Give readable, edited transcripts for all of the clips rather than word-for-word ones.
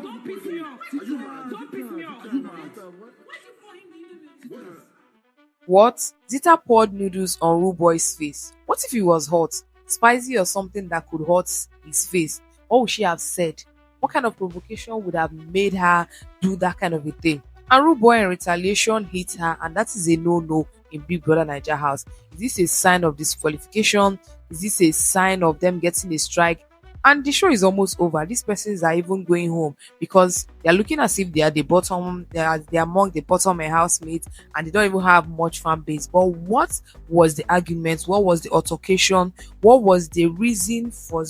Don't piss me off. Don't piss me off. What? Zita poured noodles on Rooboy's face. What if he was hot, spicy, or something that could hurt his face? What would she have said? What kind of provocation would have made her do that kind of a thing? And Rooboy in retaliation hit her, and that is a no-no in Big Brother Naija house. Is this a sign of disqualification? Is this a sign of them getting a strike? And the show is almost over. These persons are even going home because they are looking as if they are the bottom, they are among the bottom housemates, and they don't even have much fan base. But what was the argument? What was the altercation? What was the reason for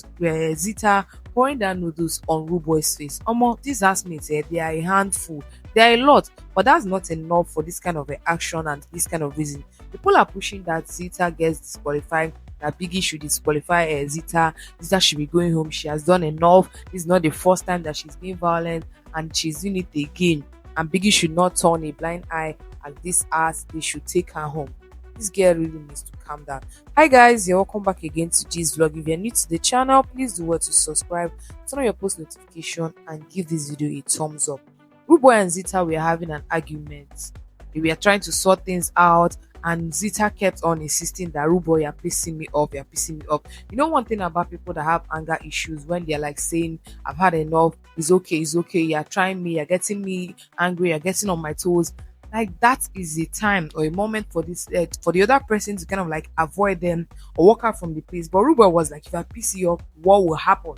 Zita pouring down noodles on Rooboy's face? These housemates, they are a handful. They are a lot, but that's not enough for this kind of action and this kind of reason. People are pushing that Zita gets disqualified, that Biggie should disqualify Zita. Zita should be going home. She has done enough. This is not the first time that she's being violent, and she's doing it again. And Biggie should not turn a blind eye at this ass. They should take her home. This girl really needs to calm down. Hi guys, you're welcome back again to this vlog. If you're new to the channel, please do well to subscribe, turn on your post notification, and give this video a thumbs up. Rooboy and Zita were having an argument. They were trying to sort things out, and Zita kept on insisting that Rooboy, you're pissing me off, you're pissing me off. You know one thing about people that have anger issues, when they're like saying, I've had enough, it's okay, you're trying me, you're getting me angry, you're getting on my toes. Like that is a time or a moment for this for the other person to kind of like avoid them or walk out from the place. But Rooboy was like, if I piss you off, what will happen?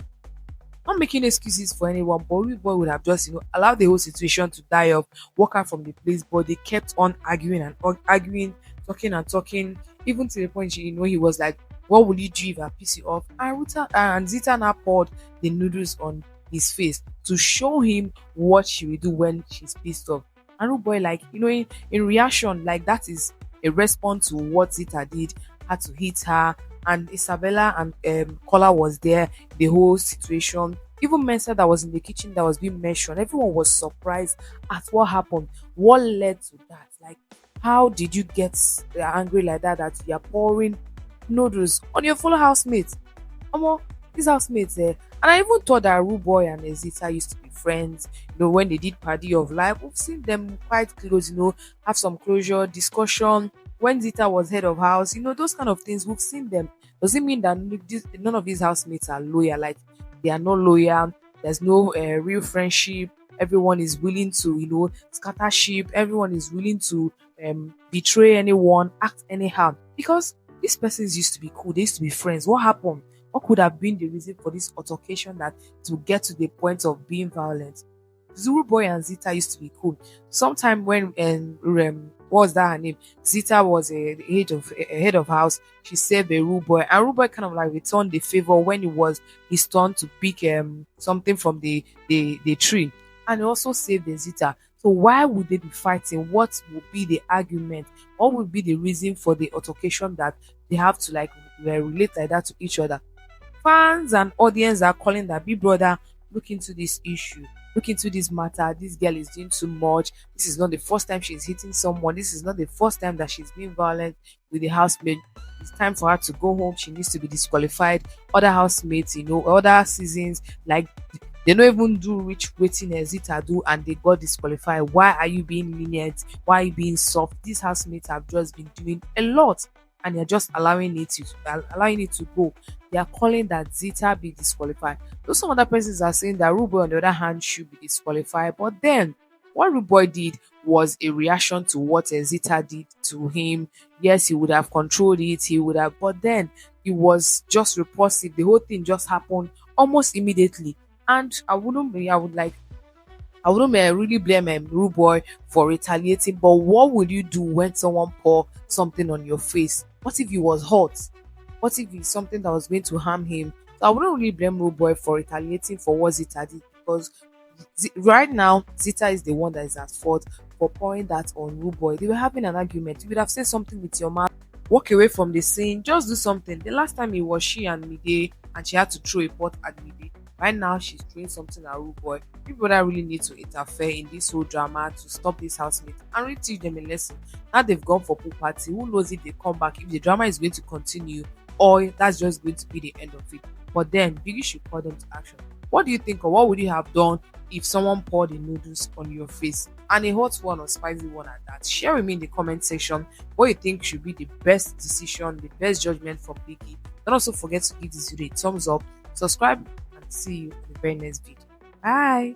Not making excuses for anyone, but Rooboy would have just, allowed the whole situation to die off, walk out from the place. But they kept on arguing and arguing, talking and talking, even to the point, he was like, what will you do if I piss you off? And Zita now poured the noodles on his face to show him what she will do when she's pissed off. And Rooboy, like, in reaction, like that is a response to what Zita did, had to hit her. And Isabella and Kola was there, the whole situation. Even Mensa that was in the kitchen that was being mentioned, everyone was surprised at what happened. What led to that? Like, how did you get angry like that you are pouring noodles on your fellow housemates? These housemates there. And I even thought that Rooboy and Zita used to be friends. When they did Party of Life, we've seen them quite close, have some closure, discussion. When Zita was head of house, those kind of things, we've seen them. Does it mean that none of these housemates are loyal? Like, they are not loyal. There's no real friendship. Everyone is willing to, scatter ship. Everyone is willing to betray anyone, act anyhow. Because these persons used to be cool. They used to be friends. What happened? What could have been the reason for this altercation that to get to the point of being violent? Rooboy and Zita used to be cool. Sometime when what was that her name? Zita was a head of house. She saved a Rooboy, and Rooboy kind of like returned the favor when it was his turn to pick something from the tree, and he also saved the Zita. So why would they be fighting? What would be the argument? What would be the reason for the altercation that they have to like relate like that to each other? Fans and audience are calling that Big Brother look into this issue. Look into this matter. This girl is doing too much. This is not the first time she's hitting someone. This is not the first time that she's being violent with the housemate. It's time for her to go home. She needs to be disqualified. Other housemates, other seasons, like they don't even do which waiting Zita do, and they got disqualified. Why are you being lenient? Why are you being soft? These housemates have just been doing a lot, and they're just allowing it to go. They are calling that Zita be disqualified. Those some other persons are saying that Rooboy, on the other hand, should be disqualified. But then, what Rooboy did was a reaction to what Zita did to him. Yes, he would have controlled it. But then it was just repulsive. The whole thing just happened almost immediately. And I wouldn't really blame Rooboy for retaliating. But what would you do when someone pour something on your face? What if it was hot? What if it's something that was going to harm him? So I wouldn't really blame Rooboy for retaliating for what Zita did, because right now Zita is the one that is at fault for pouring that on Rooboy. They were having an argument. You would have said something with your mouth, walk away from the scene, just do something. The last time it was she and Mide, and she had to throw a pot at Mide. Right now she's throwing something at Rooboy. People that really need to interfere in this whole drama to stop this housemate and really teach them a lesson. Now they've gone for pool party. Who knows if they come back, if the drama is going to continue, or that's just going to be the end of it. But then Biggie should call them to action. What do you think, or what would you have done if someone poured the noodles on your face, and a hot one or spicy one at that? Share with me in the comment section what you think should be the best decision, the best judgment from Biggie. Don't also forget to give this video a thumbs up, subscribe, and see you in the very next video. Bye.